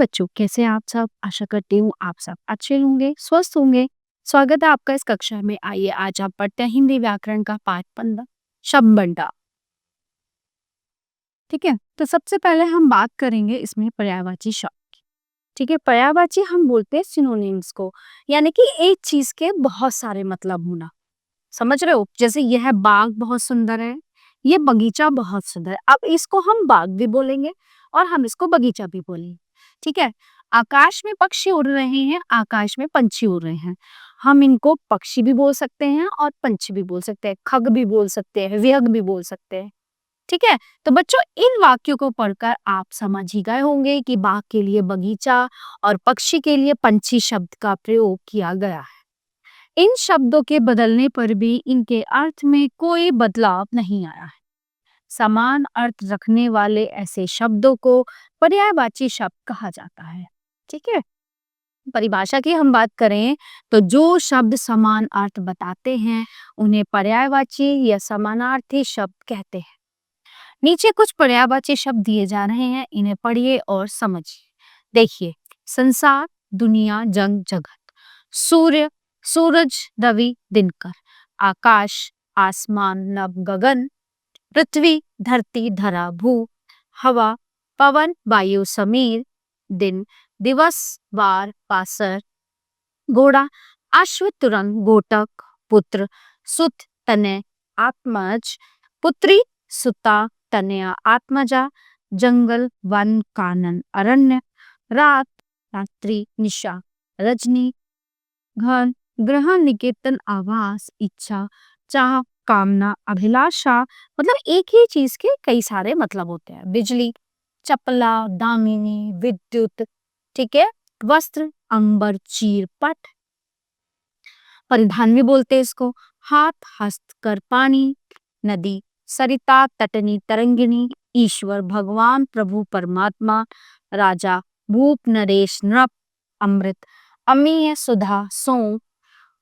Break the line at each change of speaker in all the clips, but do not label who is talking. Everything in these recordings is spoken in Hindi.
बच्चों, कैसे हैं आप सब? आशा करती हूँ आप सब अच्छे होंगे, स्वस्थ होंगे। स्वागत है आपका इस कक्षा में। आइए आज आप पढ़ते हैं हिंदी व्याकरण का पाठ 15 शब्दभंडार। ठीक है, तो सबसे पहले हम बात करेंगे इसमें पर्यायवाची शब्द की। ठीक है, पर्यायवाची हम बोलते हैं सिनोनिम्स को, यानी कि एक चीज के बहुत सारे मतलब होना। समझ रहे हो? जैसे यह बाग बहुत सुंदर है, ये बगीचा बहुत सुंदर है। अब इसको हम बाग भी बोलेंगे और हम इसको बगीचा भी बोलेंगे। ठीक है, आकाश में पक्षी उड़ रहे हैं, आकाश में पंछी उड़ रहे हैं। हम इनको पक्षी भी बोल सकते हैं और पंछी भी बोल सकते हैं, खग भी बोल सकते हैं, विहग भी बोल सकते हैं। ठीक है, तो बच्चों इन वाक्यों को पढ़कर आप समझ ही गए होंगे कि बाग के लिए बगीचा और पक्षी के लिए पंछी शब्द का प्रयोग किया गया है। इन शब्दों के बदलने पर भी इनके अर्थ में कोई बदलाव नहीं आया है। समान अर्थ रखने वाले ऐसे शब्दों को पर्यायवाची शब्द कहा जाता है। ठीक है, परिभाषा की हम बात करें तो जो शब्द समान अर्थ बताते हैं उन्हें पर्यायवाची या समानार्थी शब्द कहते हैं। नीचे कुछ पर्यायवाची शब्द दिए जा रहे हैं, इन्हें पढ़िए और समझिए। देखिए, संसार, दुनिया, जंग, जगत। सूर्य, सूरज, रवि, दिनकर। आकाश, आसमान, नभ, गगन। पृथ्वी, धरती, धरा, भू। हवा, पवन, वायु, समीर। दिन, दिवस, वार, पासर। घोड़ा, अश्व, तुरंग, गोटक। पुत्र, सुत, तनय, आत्मज। पुत्री, सुता, तनया, आत्मजा। जंगल, वन, कानन, अरण्य। रात, रात्रि, निशा, रजनी। घर, ग्रह, निकेतन, आवास, इच्छा, चाह, कामना, अभिलाषा। मतलब एक ही चीज के कई सारे मतलब होते हैं। बिजली, चपला, दामिनी, विद्युत। ठीक है, वस्त्र, अंबर, चीर, पट। परिधान भी बोलते हैं इसको। हाथ, हस्त, कर, पानी। नदी, सरिता, तटनी, तरंगिणी। ईश्वर, भगवान, प्रभु, परमात्मा। राजा, भूप, नरेश, नृप। अमृत, अमीय, सुधा, सौंफ।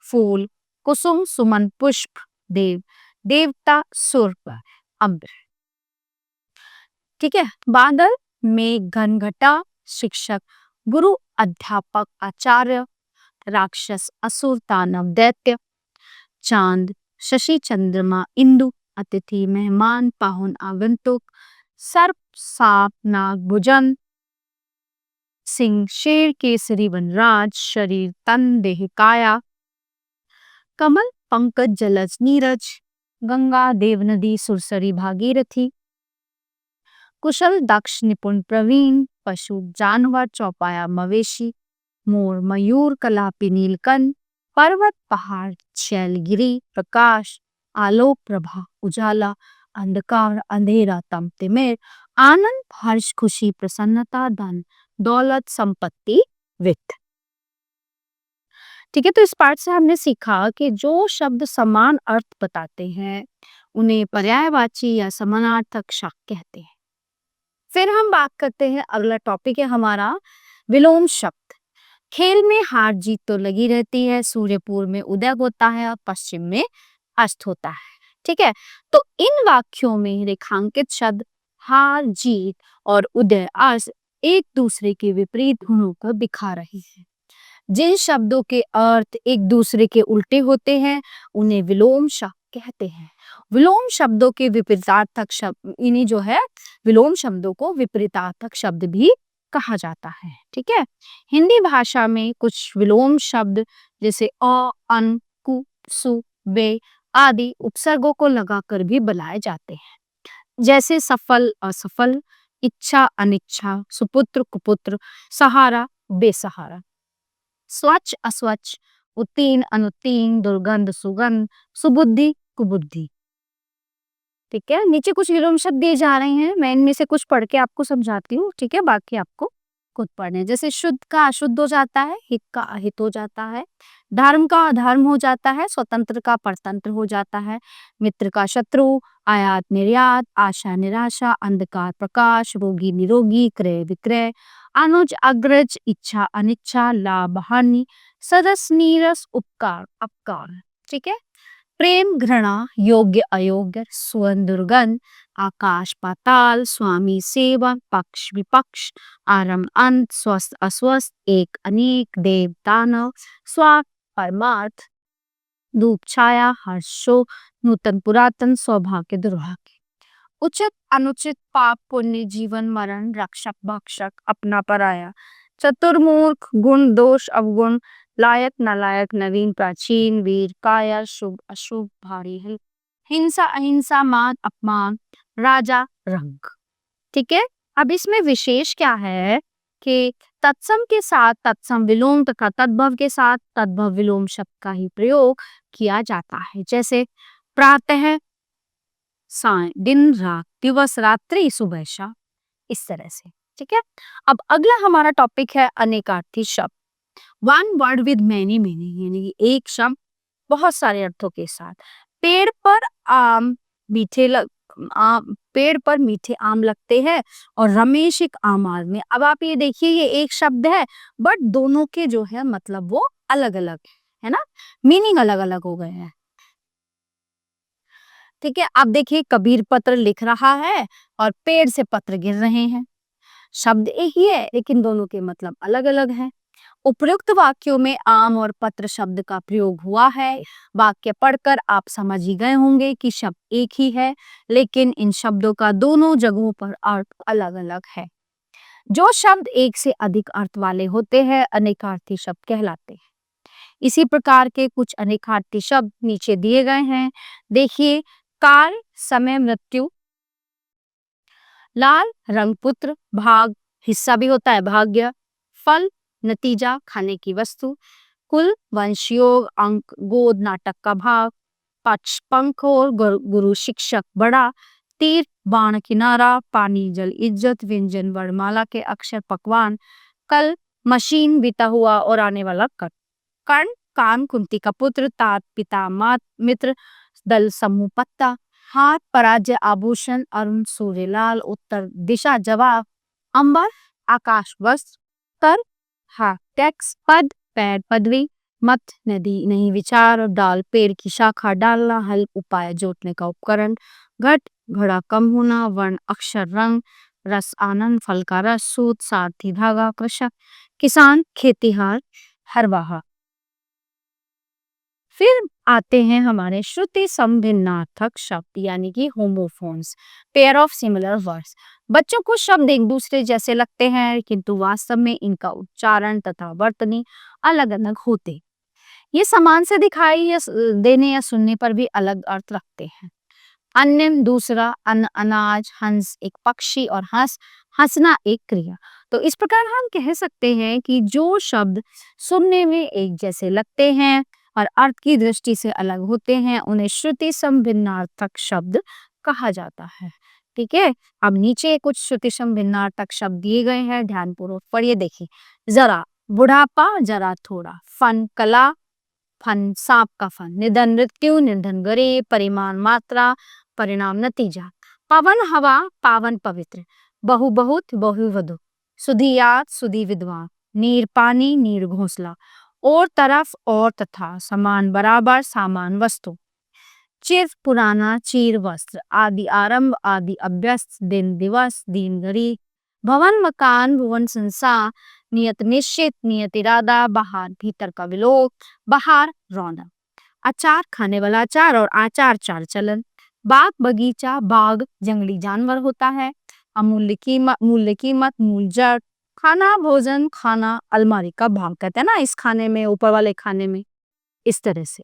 फूल, कुसुम, सुमन, पुष्प। देव, देवता, सुर, अम्बर। ठीक है, बादल, मेघ, घन, घटा। शिक्षक, गुरु, अध्यापक, आचार्य। राक्षस, असुर, दानव, दैत्य। चांद, शशि, चंद्रमा, इंदु। अतिथि, मेहमान, पाहुन, आगंतुक। सर्प, सांप, नाग, भुजंग। सिंह, शेर, केसरी, वनराज। शरीर, तन, देह, काया। कमल, पंकज, जलज, नीरज। गंगा, देवनदी, सुरसरी, भागीरथी। कुशल, दक्ष, निपुण, प्रवीण। पशु, जानवर, चौपाया, मवेशी। मोर, मयूर, कलापी, नीलकंठ। पर्वत, पहाड़, शैलगिरी। प्रकाश, आलोक, प्रभा, उजाला। अंधकार, अंधेरा, तम, तिमिर। आनंद, हर्ष, खुशी, प्रसन्नता। धन, दौलत, संपत्ति, वित्त। ठीक है, तो इस पाठ से हमने सीखा कि जो शब्द समान अर्थ बताते हैं उन्हें पर्यायवाची या समानार्थक शब्द कहते हैं। फिर हम बात करते हैं, अगला टॉपिक है हमारा विलोम शब्द। खेल में हार जीत तो लगी रहती है, सूर्य पूर्व में उदय होता है और पश्चिम में अस्त होता है। ठीक है, तो इन वाक्यों में रेखांकित शब्द हार, जीत और उदय, अस्त एक दूसरे के विपरीत गुणों को दिखा रहे हैं। जिन शब्दों के अर्थ एक दूसरे के उल्टे होते हैं उन्हें विलोम शब्द कहते हैं। विलोम शब्दों के विपरीतार्थक शब्द, इन्हीं जो है विलोम शब्दों को विपरीतार्थक शब्द भी कहा जाता है। ठीक है, हिंदी भाषा में कुछ विलोम शब्द जैसे अ, अन, कु, सु, बे आदि उपसर्गों को लगाकर भी बनाए जाते हैं। जैसे सफल, असफल। इच्छा, अनिच्छा। सुपुत्र, कुपुत्र। सहारा, बेसहारा। स्वच्छ, अस्वच्छ। उत्तीर्ण, अनुत्तीर्ण। दुर्गंध, सुगंध। सुबुद्धि, कुबुद्धि। ठीक है, नीचे कुछ विलोम शब्द दिए जा रहे हैं, मैं इनमें से कुछ पढ़ के आपको समझाती हूँ। ठीक है, बाकी आपको खुद पढ़ने। जैसे शुद्ध का अशुद्ध हो जाता है, हित का अहित हो जाता है। धर्म का अधर्म हो जाता है, स्वतंत्र का परतंत्र हो जाता है। मित्र का शत्रु। आयात निर्यात। आशा निराशा। अंधकार प्रकाश। रोगी निरोगी। क्रय विक्रय। अनुज अग्रज। इच्छा अनिच्छा। लाभ हानि। सदस नीरस। उपकार अपकार। ठीक है, प्रेम घृणा, योग्य अयोग्य, सुगंध दुर्गंध, आकाश पाताल, स्वामी सेवा, पक्ष विपक्ष, आरंभ अंत, स्वस्थ अस्वस्थ, एक अनेक, देव दानव, स्वार्थ परमार्थ, धूप छाया, हर्ष शोक, नूतन पुरातन, सौभाग्य दुर्भाग्य, उचित अनुचित, पाप पुण्य, जीवन मरण, रक्षक भक्षक, अपना पराया, चतुर्मूर्ख, गुण दोष अवगुण, लायक नालायक, नवीन प्राचीन, वीर कायर, शुभ अशुभ, भारी हिंसा अहिंसा, मान अपमान, राजा रंग। ठीक है। अब इसमें विशेष क्या है कि तत्सम के साथ तत्सम विलोम तथा तद्भव के साथ तद्भव विलोम शब्द का ही प्रयोग किया जाता है। जैसे प्रातः, साय, दिन रात, दिवस रात्रि, सुबह शाम, इस तरह से। ठीक है। अब अगला हमारा टॉपिक है अनेकार्थी शब्द। One word with many meaning, यानी कि एक शब्द बहुत सारे अर्थों के साथ। पेड़ पर आम मीठे पेड़ पर मीठे आम लगते हैं और रमेश एक आम आदमी। अब आप ये देखिए, ये एक शब्द है बट दोनों के जो है मतलब वो अलग अलग है ना, मीनिंग अलग अलग हो गए हैं। ठीक है। अब देखिए, कबीर पत्र लिख रहा है और पेड़ से पत्र गिर रहे हैं। शब्द एक ही है लेकिन दोनों के मतलब अलग अलग हैं। उपयुक्त वाक्यों में आम और पत्र शब्द का प्रयोग हुआ है। वाक्य पढ़कर आप समझ ही गए होंगे कि शब्द एक ही है लेकिन इन शब्दों का दोनों जगहों पर अर्थ अलग अलग है। जो शब्द एक से अधिक अर्थ वाले होते हैं अनेकार्थी शब्द कहलाते हैं। इसी प्रकार के कुछ अनेकार्थी शब्द नीचे दिए गए हैं। देखिए, काल समय मृत्यु, लाल रंग पुत्र, भाग हिस्सा भी होता है भाग्य, फल नतीजा खाने की वस्तु, कुल वंश योग, अंक गोद नाटक का भाग, पक्ष पंख और गुरु शिक्षक बड़ा, तीर बाण किनारा, पानी जल इज्जत, व्यंजन वर्णमाला के अक्षर पकवान, कल मशीन बीता हुआ और आने वाला कट, कर्ण कान कुंती का पुत्र, तात पिता मात मित्र, दल समूह पत्ता, हाथ पराजय आभूषण, अरुण सूर्य लाल, उत्तर दिशा जवाब, अंबर आकाश वस्त्र, तर हा टैक्स, पद पैर पदवी, मत नदी नहीं विचार, डाल पेड़ की शाखा डालना, हल उपाय जोतने का उपकरण, घट घड़ा कम होना, वर्ण अक्षर रंग, रस आनंद फल का रस, सूत सारथी धागा, कृषक किसान, खेतीहार हरवाहा। फिर आते हैं हमारे श्रुति संभिन्नार्थक शब्द यानी कि homophones, pair of similar words. बच्चों को शब्द एक दूसरे जैसे लगते हैं किंतु वास्तव में इनका उच्चारण तथा वर्तनी अलग अलग होते। ये समान से दिखाई या देने या सुनने पर भी अलग अर्थ रखते हैं। अन्य दूसरा, अन्न अनाज, हंस एक पक्षी और हंस हंसना एक क्रिया। तो इस प्रकार हम कह सकते हैं कि जो शब्द सुनने में एक जैसे लगते हैं और अर्थ की दृष्टि से अलग होते हैं उन्हें श्रुति संभिन्नार्थक शब्द कहा जाता है। ठीक है। अब नीचे कुछ श्रुति संभिन्नार्थक शब्द दिए गए हैं, ध्यानपूर्वक पढ़िए। देखिए, जरा बुढ़ापा, जरा थोड़ा, फन कला, फन सांप का फन, निधन मृत्यु, निधन गरीब, परिमाण मात्रा, परिणाम नतीजा, पवन हवा, पावन पवित्र, बहु बहुत, बहु वधु, सुधी याद, सुधी विद्वान, नीर पानी, नीर घोंसला, और तरफ और तथा, समान बराबर, सामान वस्तु, चिर पुराना, चीर वस्त्र, आदि आरंभ, आदि अभ्यस्त, दिन दिवस, दीन घड़ी, भवन मकान, भुवन संसार, नियत निश्चित, नियत इरादा, बाहर भीतर का विलोक, बाहर रौनक, अचार खाने वाला अचार और आचार चाल चलन, बाग बगीचा, बाग जंगली जानवर होता है, अमूल्य कीमत, मूल्य कीमत, मूल जड़, खाना भोजन, खाना अलमारी का भाग कहते हैं ना, इस खाने में ऊपर वाले खाने में, इस तरह से।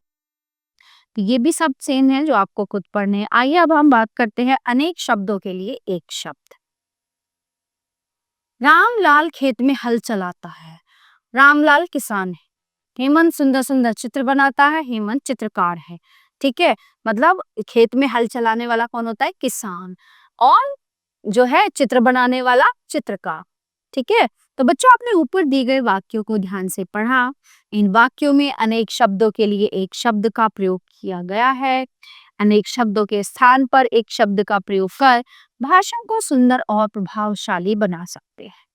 तो ये भी शब्द सेम है जो आपको खुद पढ़ने हैं। आइए अब हम बात करते हैं अनेक शब्दों के लिए एक शब्द। रामलाल खेत में हल चलाता है, रामलाल किसान है। हेमंत सुंदर सुंदर चित्र बनाता है, हेमंत चित्रकार है। ठीक है। मतलब खेत में हल चलाने वाला कौन होता है? किसान। और जो है चित्र बनाने वाला चित्रकार। ठीक है। तो बच्चों, आपने ऊपर दी गए वाक्यों को ध्यान से पढ़ा। इन वाक्यों में अनेक शब्दों के लिए एक शब्द का प्रयोग किया गया है। अनेक शब्दों के स्थान पर एक शब्द का प्रयोग कर भाषा को सुंदर और प्रभावशाली बना सकते हैं।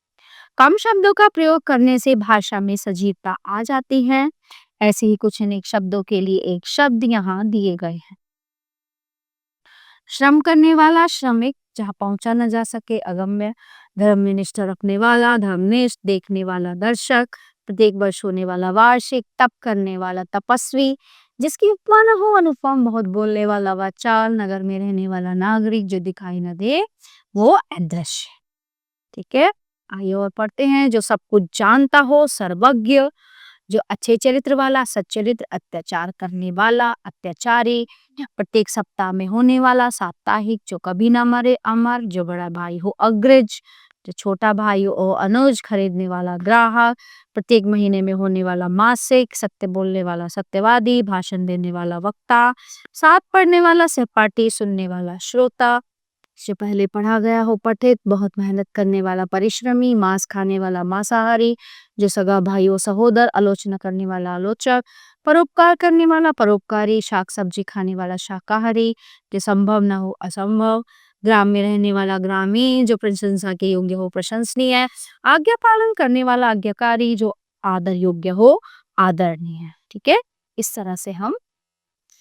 कम शब्दों का प्रयोग करने से भाषा में सजीवता आ जाती है। ऐसे ही कुछ अनेक शब्दों के लिए एक शब्द यहाँ दिए गए हैं। श्रम करने वाला, श्रमिक, जहाँ पहुंचा न जा सके, अगम्य, धर्म में निष्ठा रखने वाला, धर्मनिष्ठ, देखने वाला, दर्शक, प्रत्येक वर्ष होने वाला, वार्षिक, तप करने वाला, तपस्वी, जिसकी उपमा न हो, अनुपम, बहुत बोलने वाला, वाचाल, नगर में रहने वाला, नागरिक, जो दिखाई न दे वो अदृश्य। ठीक है, आइए और पढ़ते हैं। जो सब कुछ जानता हो, सर्वज्ञ, जो अच्छे चरित्र वाला, सच्चरित्र, अत्याचार करने वाला, अत्याचारी, प्रत्येक सप्ताह में होने वाला, साप्ताहिक, जो कभी ना मरे, अमर, जो बड़ा भाई हो, अग्रज, जो छोटा भाई हो, अनुज, खरीदने वाला, ग्राहक, प्रत्येक महीने में होने वाला, मासिक, सत्य बोलने वाला, सत्यवादी, भाषण देने वाला, वक्ता, साथ पढ़ने वाला, सहपाठी, सुनने वाला, श्रोता, जो पहले पढ़ा गया हो, पठित, बहुत मेहनत करने वाला, परिश्रमी, मांस खाने वाला, मांसाहारी, जो सगा भाई हो, सहोदर, आलोचना करने वाला, आलोचक, परोपकार करने वाला, परोपकारी, शाक सब्जी खाने वाला, शाकाहारी, जो संभव न हो, असंभव, ग्राम में रहने वाला, ग्रामीण, जो प्रशंसा के योग्य हो, प्रशंसनीय, आज्ञा पालन करने वाला, आज्ञाकारी, जो आदर योग्य हो, आदरणीय। ठीक है, इस तरह से हम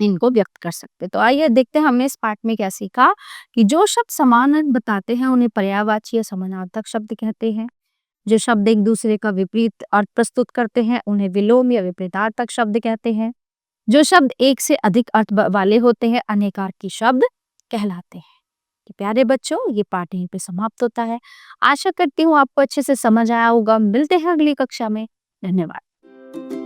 इनको व्यक्त कर सकते। तो आइए देखते हैं हमने इस पाठ में क्या सीखा कि जो शब्द समान अर्थ बताते हैं उन्हें पर्यायवाची या समानार्थक शब्द कहते हैं। जो शब्द एक दूसरे का विपरीत अर्थ प्रस्तुत करते हैं उन्हें विलोम या विपरीतार्थक शब्द कहते हैं। जो शब्द एक से अधिक अर्थ वाले होते हैं अनेकार्थी शब्द कहलाते हैं। तो प्यारे बच्चों, ये पाठ यहीं पे समाप्त होता है। आशा करती हूँ आपको अच्छे से समझ आया होगा। मिलते हैं अगली कक्षा में। धन्यवाद।